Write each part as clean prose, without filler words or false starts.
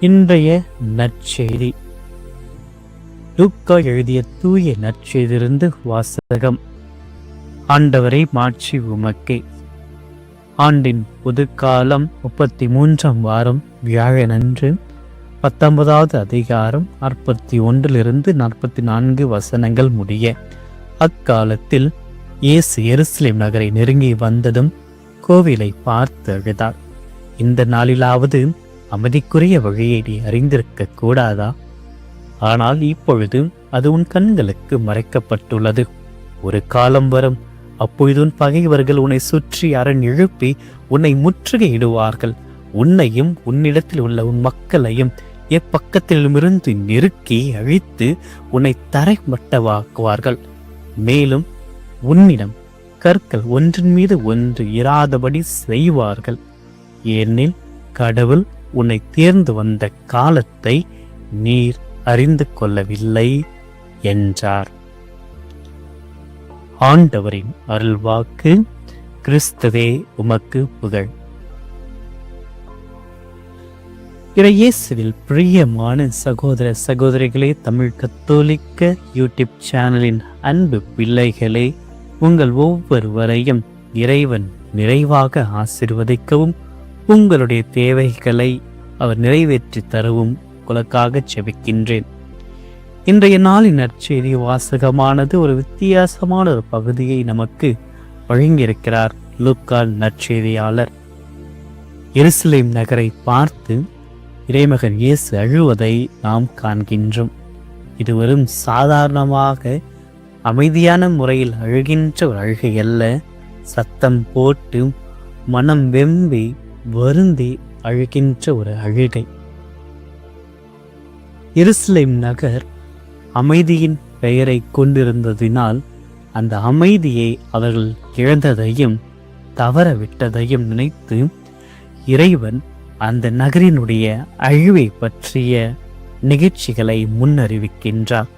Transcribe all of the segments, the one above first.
இன்றைய நற்செய்தி லூக்கா எழுதிய தூய நற்செய்தியிலிருந்து வாசகம். ஆண்டவரை மாட்சி உமக்கே. ஆண்டின் புதுக்காலம் 33ஆம் வாரம் வியாழனன்று 19வது அதிகாரம் 41 44 வசனங்கள் முடிய. அக்காலத்தில் இயேசு எருசலேம் நகரை நெருங்கி வந்ததும் கோவிலை பார்த்து அழுதார். இந்த நாளிலாவது அமைதிக்குரிய வழியை நீ அறிந்திருக்க கூடாதா? ஆனால் இப்பொழுது அது உன் கண்களுக்கு மறைக்கப்பட்டுள்ளது. ஒரு காலம் வரும், அப்பொழுது உன் பகைவர்கள் உன்னை சுற்றி அரண் எழுப்பி உன்னை முற்றுகையிடுவார்கள். உன்னையும் உன்னிடத்தில் உள்ள உன் மக்களையும் எப்பக்கத்திலுமிருந்து நெருக்கி அழித்து உன்னை தரைமட்டமாக்குவார்கள். மேலும் உன்னிடம் கற்கள் ஒன்றின் மீது ஒன்று இராதபடி செய்வார்கள். ஏனெனில் கடவுள் உன்னை தேர்ந்து வந்த காலத்தை நீர் அறிந்து கொள்ளவில்லை என்றார். ஆண்டவரின் அருள்வாக்கு. கிறிஸ்துவே உமக்கு புகழ். இயேசுவில் பிரியமான சகோதர சகோதரிகளே, தமிழ் கத்தோலிக்க யூடியூப் சேனலின் அன்பு பிள்ளைகளே, உங்கள் ஒவ்வொருவரையும் இறைவன் நிறைவாக ஆசீர்வதிக்கவும் உங்களுடைய தேவைகளை அவர் நிறைவேற்றி தரவும் உங்களுக்காக செபிக்கின்றேன். இன்றைய நாளின் நற்செய்தி வாசகமானது ஒரு வித்தியாசமான ஒரு பகுதியை நமக்கு வழங்கியிருக்கிறார் லூக்கா நற்செய்தியாளர். எருசலேம் நகரை பார்த்து இறைமகன் இயேசு அழுவதை நாம் காண்கின்றோம். இது வெறும் சாதாரணமாக அமைதியான முறையில் அழுகின்ற ஒரு அழுகை அல்ல, சத்தம் போட்டு மனம் வெம்பி வருந்தி அழுகின்ற ஒரு அழுகை. எருசலேம் நகர் அமைதியின் பெயரை கொண்டிருந்ததினால் அந்த அமைதியை அவர்கள் இழந்ததையும் தவறவிட்டதையும் நினைத்து இறைவன் அந்த நகரினுடைய அழிவை பற்றிய நிகழ்ச்சிகளை முன்னறிவிக்கின்றார்.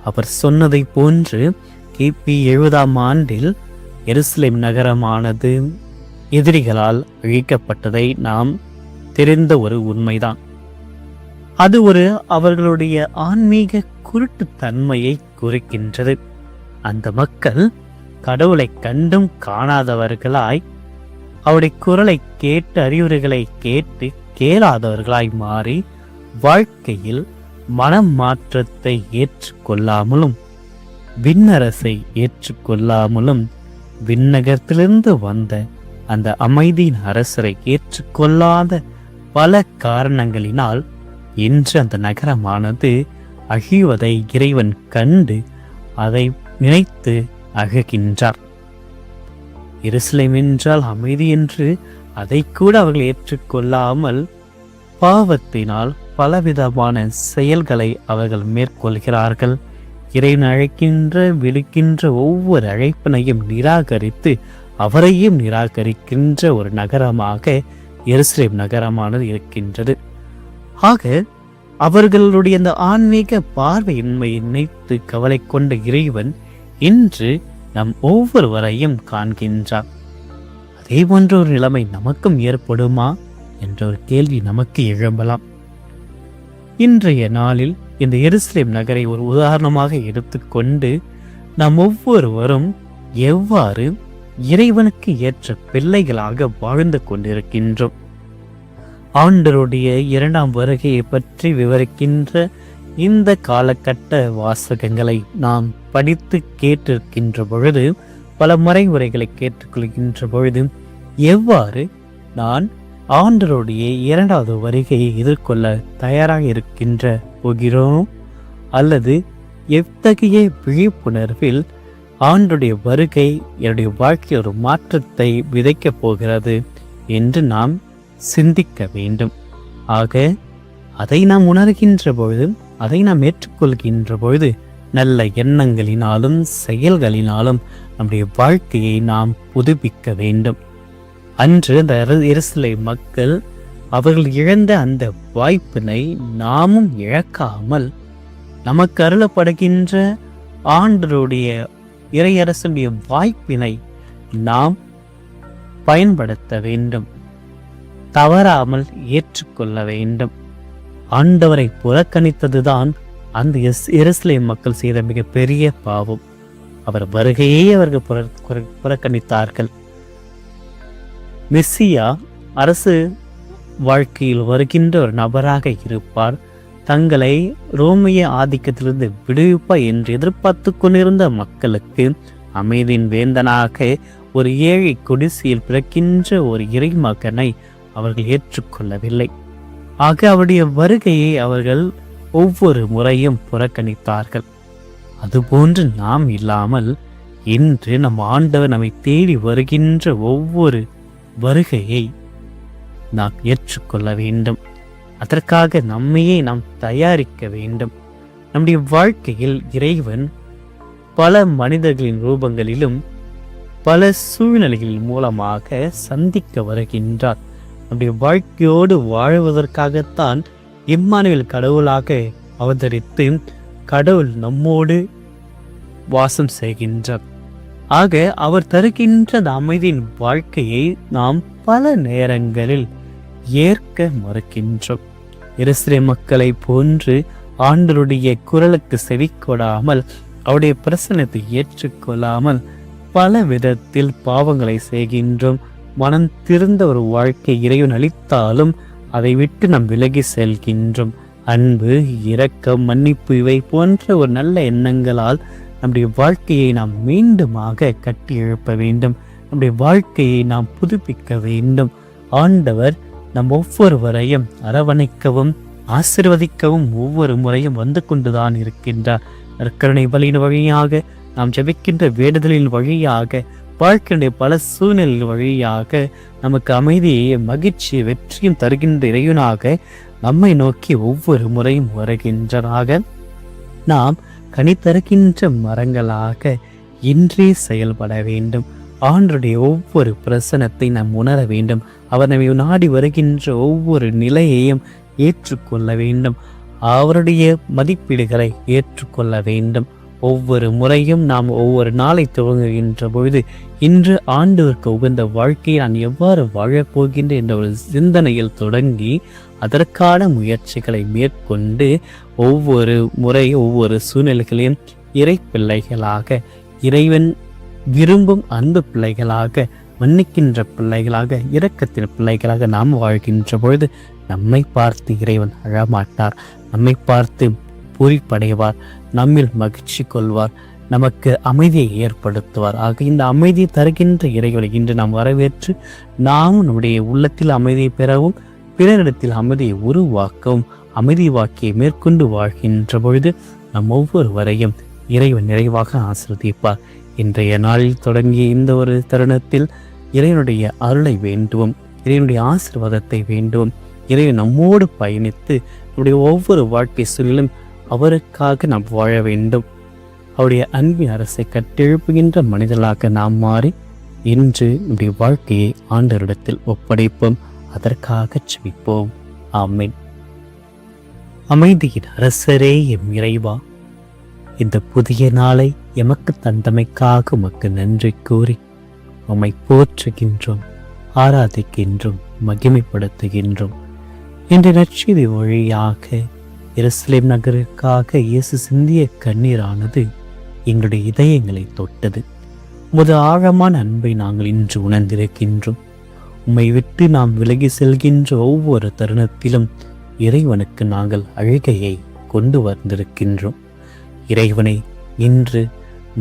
அவர் சொன்னதை போன்று கிபி 70ஆம் ஆண்டில் எருசலேம் நகரமானது எதிரிகளால் அழிக்கப்பட்டதை நாம் தெரிந்த ஒரு உண்மைதான். அது அவர்களுடைய ஆன்மீக குருட்டுத்தன்மையை குறிக்கின்றது. அந்த மக்கள் கடவுளை கண்டும் காணாதவர்களாய், அவருடைய குரலை கேட்டு அறிவுரைகளை கேட்டு கேளாதவர்களாய் மாறி வாழ்க்கையில் மனம் மாற்றத்தை ஏற்றுக்கொள்ளாமலும் விண்ணரசை ஏற்றுக்கொள்ளாமலும் விண்ணகத்திலிருந்து வந்த அந்த அமைதியின் அரசரை ஏற்றுக்கொள்ளாத பல காரணங்களினால் இன்று அந்த நகரமானது அழிவதை இறைவன் கண்டு அதை நினைத்து அழுகின்றார். எருசலேம் என்றால் அமைதி என்று அதை கூட அவர்கள் ஏற்றுக்கொள்ளாமல் பாவத்தினால் பலவிதமான செயல்களை அவர்கள் மேற்கொள்கிறார்கள். இறைவன் அழைக்கின்ற விழுக்கின்ற ஒவ்வொரு அழைப்பினையும் நிராகரித்து அவரையும் நிராகரிக்கின்ற ஒரு நகரமாக எருசலேம் நகரமானது இருக்கின்றது. ஆக அவர்களுடைய அந்த ஆன்மீக பார்வையின்மையை நினைத்து கவலை கொண்ட இறைவன் இன்று நம் ஒவ்வொருவரையும் காண்கின்றார். அதே போன்ற ஒரு நிலைமை நமக்கும் ஏற்படுமா என்ற ஒரு கேள்வி நமக்கு எழும்பலாம். இன்றைய நாளில் இந்த எருசலேம் நகரை ஒரு உதாரணமாக எடுத்துக்கொண்டு நாம் ஒவ்வொருவரும் எவ்வாறு இறைவனுக்கு ஏற்ற பிள்ளைகளாக வாழ்ந்து கொண்டிருக்கின்றோம். ஆண்டவருடைய 2ஆம் வருகையை பற்றி விவரிக்கின்ற இந்த காலகட்ட வாசகங்களை நாம் படித்து கேட்டிருக்கின்ற பொழுது, பல முறைகளை கேட்டுக்கொள்கின்ற பொழுது, எவ்வாறு நான் ஆண்டவருடைய 2வது வருகையை எதிர்கொள்ள தயாராக இருக்கின்ற போகிறோம், அல்லது எத்தகைய விழிப்புணர்வில் ஆண்டவருடைய வருகை என்னுடைய வாழ்க்கையில் ஒரு மாற்றத்தை விதைக்கப் போகிறது என்று நாம் சிந்திக்க வேண்டும். ஆக அதை நாம் உணர்கின்ற பொழுது, அதை நாம் ஏற்றுக்கொள்கின்ற பொழுது, நல்ல எண்ணங்களினாலும் செயல்களினாலும் நம்முடைய வாழ்க்கையை நாம் புதுப்பிக்க வேண்டும். அன்று அந்த எருசலேம் மக்கள் அவர்கள் இழந்த அந்த வாய்ப்பினை நாமும் இழக்காமல் நமக்கு அருளப்படுகின்ற ஆண்டவருடைய இறையரசுடைய வாய்ப்பினை நாம் பயன்படுத்த வேண்டும், தவறாமல் ஏற்றுக்கொள்ள வேண்டும். ஆண்டவரை புறக்கணித்ததுதான் அந்த எருசலேம் மக்கள் செய்த மிகப்பெரிய பாவம். அவர் வருகையே அவர்கள் புறக்கணித்தார்கள். மெஸ்ஸியா அரசு வாழ்க்கையில் வருகின்ற ஒரு நபராக இருப்பார். தங்களை ரோமிய ஆதிக்கத்திலிருந்து விடுவிப்பார் என்று எதிர்பார்த்து கொண்டிருந்த மக்களுக்கு அமைதியின் வேந்தனாக ஒரு ஏழை குடிசையில் பிறக்கின்ற ஒரு இறைமகனை அவர்கள் ஏற்றுக்கொள்ளவில்லை. ஆக அவருடைய வருகையை அவர்கள் ஒவ்வொரு முறையும் புறக்கணித்தார்கள். அதுபோன்று நாம் இல்லாமல் இன்று நம் ஆண்டவர் நம்மை தேடி வருகின்ற ஒவ்வொரு வருகையை நாம் ஏற்றுக்கொள்ள வேண்டும். அதற்காக நம்மையே நாம் தயாரிக்க வேண்டும். நம்முடைய வாழ்க்கையில் இறைவன் பல மனிதர்களின் ரூபங்களிலும் பல சூழ்நிலைகளின் மூலமாக சந்திக்க வருகின்றார். நம்முடைய வாழ்க்கையோடு வாழ்வதற்காகத்தான் இம்மானுவேல் கடவுளாக அவதரித்து கடவுள் நம்மோடு வாசம் செய்கின்றார். ஆக அவர் தருகின்ற அமைதியின் வாழ்க்கையை நாம் பல நேரங்களில் ஏற்க மறுக்கின்றோம். எருசலேம் மக்களை போன்று ஆண்டவருடைய குரலுக்கு செவிக்கொடாமல் அவருடைய பிரசன்னத்தை ஏற்றுக்கொள்ளாமல் பல விதத்தில் பாவங்களை செய்கின்றோம். மனம் திருந்த ஒரு வாழ்க்கை இறைவன் அளித்தாலும் அதை விட்டு நாம் விலகி செல்கின்றோம். அன்பு, இரக்கம், மன்னிப்பு இவை போன்ற ஒரு நல்ல எண்ணங்களால் நம்முடைய வாழ்க்கையை நாம் மீண்டுமாக கட்டி எழுப்ப வேண்டும். நம்முடைய வாழ்க்கையை நாம் புதுப்பிக்க வேண்டும். ஆண்டவர் நம் ஒவ்வொருவரையும் அரவணைக்கவும் ஆசீர்வதிக்கவும் ஒவ்வொரு முறையும் வந்து கொண்டுதான் இருக்கின்றார். நற்கருணை பலியின் வழியாக, நாம் ஜெபிக்கின்ற வேண்டுதலின் வழியாக, வாழ்க்கையுடைய பல சூழ்நிலை வழியாக நமக்கு அமைதியை, மகிழ்ச்சி, வெற்றியும் தருகின்ற இறைவனாக நம்மை நோக்கி ஒவ்வொரு முறையும் வருகின்றனாக நாம் கனி தருகின்ற மரங்களாக இன்றே செயல்பட வேண்டும். ஆண்டருடைய ஒவ்வொரு பிரசனத்தை நாம் உணர வேண்டும். அவர் நம்மை நாடி வருகின்ற ஒவ்வொரு நிலையையும் ஏற்றுக்கொள்ள வேண்டும். அவருடைய மதிப்பீடுகளை ஏற்றுக்கொள்ள வேண்டும். ஒவ்வொரு முறையும் நாம் ஒவ்வொரு நாளை துவங்குகின்ற பொழுது இன்று ஆண்டவருக்கு உகந்த வாழ்க்கையை நான் எவ்வாறு வாழப்போகின்றேன் என்ற ஒரு சிந்தனையில் தொடங்கி அதற்கான முயற்சிகளை மேற்கொண்டு ஒவ்வொரு முறை ஒவ்வொரு சூழ்நிலைகளையும் இறை பிள்ளைகளாக, இறைவன் விரும்பும் அன்பு பிள்ளைகளாக, மன்னிக்கின்ற பிள்ளைகளாக, இரக்கத்தின் பிள்ளைகளாக நாம் வாழ்கின்ற பொழுது நம்மை பார்த்து இறைவன் அழமாட்டார். நம்மை பார்த்து பூரிப்படைவார், நம்மில் மகிழ்ச்சி கொள்வார், நமக்கு அமைதியை ஏற்படுத்துவார். ஆக இந்த அமைதியை தருகின்ற இறைவனை இன்று நாம் வரவேற்று நாம் நம்முடைய உள்ளத்தில் அமைதியை பெறவும் பிறரிடத்தில் அமைதியை உருவாக்கவும் அமைதி வாக்கியை மேற்கொண்டு வாழ்கின்ற பொழுது நம் ஒவ்வொருவரையும் இறைவன் நிறைவாக ஆசீர்வதிப்பார். இன்றைய நாளில் தொடங்கிய இந்த ஒரு தருணத்தில் இறைவனுடைய அருளை வேண்டுவோம், இறைவனுடைய ஆசீர்வாதத்தை வேண்டுவோம். இறைவன் நம்மோடு பயணித்து நம்முடைய ஒவ்வொரு வாழ்க்கை சூழலும் அவருக்காக நாம் வாழ வேண்டும். அவருடைய அன்பின் அரசை கட்டெழுப்புகின்ற மனிதர்களாக நாம் மாறி இன்று நம்முடைய வாழ்க்கையை ஆண்டவரிடத்தில் ஒப்படைப்போம். அதற்காக செபிப்போம். ஆமென். அமைதியின் அரசரே எம் இறைவா, இந்த புதிய நாளை எமக்கு தந்தமைக்காக உமக்கு நன்றி கூறி உம்மை போற்றுகின்றோம், ஆராதிக்கின்றோம், மகிமைப்படுத்துகின்றோம். இன்று நற்செய்தி வழியாக எருசலேம் நகருக்காக இயேசு சிந்திய கண்ணீரானது எங்களுடைய இதயங்களை தொட்டது. உமது ஆழமான அன்பை நாங்கள் இன்று உணர்ந்திருக்கின்றோம். உம்மை விட்டு நாம் விலகி செல்கின்ற ஒவ்வொரு தருணத்திலும் இறைவனுக்கு நாங்கள் அழுகையை கொண்டு வந்திருக்கின்றோம். இறைவனை, இன்று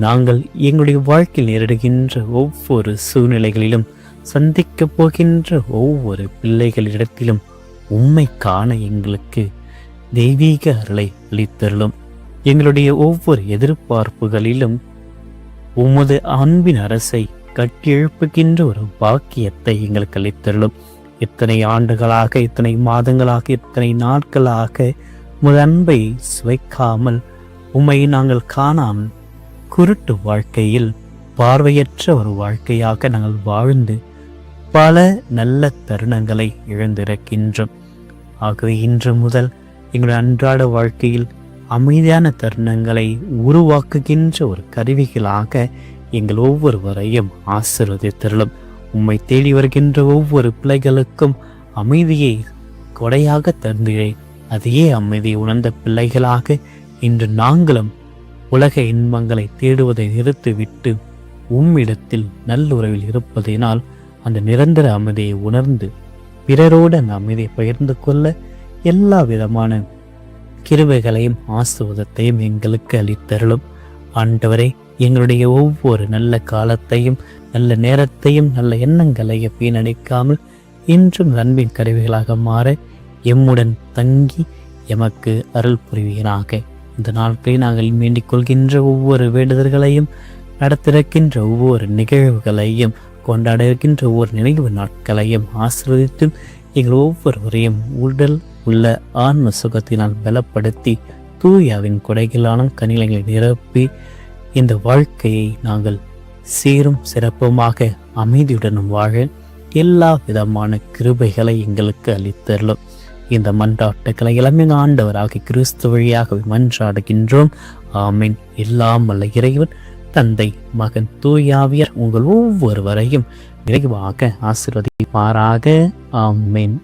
நாங்கள் எங்களுடைய வாழ்க்கையில் நேரிடுகின்ற ஒவ்வொரு சூழ்நிலைகளிலும் சந்திக்கப் போகின்ற ஒவ்வொரு பிள்ளைகளிடத்திலும் உம்மை காண எங்களுக்கு தெய்வீக அருளை அளித்தருளும். எங்களுடைய ஒவ்வொரு எதிர்பார்ப்புகளிலும் உமது அன்பின் அரசை கட்டியெழுப்புகின்ற ஒரு பாக்கியத்தை எங்களுக்கு அளித்தருளும். இத்தனை ஆண்டுகளாக, இத்தனை மாதங்களாக, இத்தனை நாட்களாக உமது அன்பை சுவைக்காமல் உம்மை நாங்கள் காணாமல் குருட்டு வாழ்க்கையில் பார்வையற்ற ஒரு வாழ்க்கையாக நாங்கள் வாழ்ந்து பல நல்ல தருணங்களை இழந்திருக்கின்றோம். ஆகவே இன்று முதல் எங்களுடைய அன்றாட வாழ்க்கையில் அமைதியான தருணங்களை உருவாக்குகின்ற ஒரு கருவிகளாக எங்கள் ஒவ்வொருவரையும் ஆசீர்வதித்தருளும். உம்மை தேடி வருகின்ற ஒவ்வொரு பிள்ளைகளுக்கும் அமைதியை கொடையாக தந்து அதே அமைதியை உணர்ந்த பிள்ளைகளாக இன்று நாங்களும் உலக இன்பங்களை தேடுவதை நிறுத்திவிட்டு உம்மிடத்தில் நல்லுறவில் இருப்பதினால் அந்த நிரந்தர அமைதியை உணர்ந்து பிறரோடு அந்த அமைதியை பகிர்ந்து கொள்ள எல்லா விதமான கிருபைகளையும் ஆசீர்வாதத்தையும் எங்களுக்கு அளித்தருளும். ஆண்டவரே, எங்களுடைய ஒவ்வொரு நல்ல காலத்தையும் நல்ல நேரத்தையும் நல்ல எண்ணங்களையும் வீணடிக்காமல் இன்றும் அன்பின் கருவிகளாக மாற எம்முடன் தங்கி எமக்கு அருள் புரிவீராக. இந்த நாட்களை நாங்கள் வேண்டிக் கொள்கின்ற ஒவ்வொரு வேண்டுதல்களையும் நடத்திருக்கின்ற ஒவ்வொரு நிகழ்வுகளையும் கொண்டாட இருக்கின்ற ஒவ்வொரு நினைவு நாட்களையும் ஆசீர்வதித்து எங்கள் ஒவ்வொருவரையும் உடல் உள்ள ஆன்ம சுகத்தினால் பலப்படுத்தி தூயாவின் கொடைகளான கனிகளை நிரப்பி இந்த வாழ்க்கையை நாங்கள் சீரும் சிறப்புமாக அமைதியுடனும் வாழ எல்லா விதமான கிருபைகளை எங்களுக்கு அளித்தருளும். இந்த மன்றாட்டுக்களை எல்லாமே ஆண்டவராக கிறிஸ்து வழியாக மன்றாடுகின்றோம். ஆமீன். எல்லாம் வல்ல இறைவன் தந்தை, மகன், தூயாவியர் உங்கள் ஒவ்வொருவரையும் விரைவாக ஆசீர்வதிப்பாராக. ஆமீன்.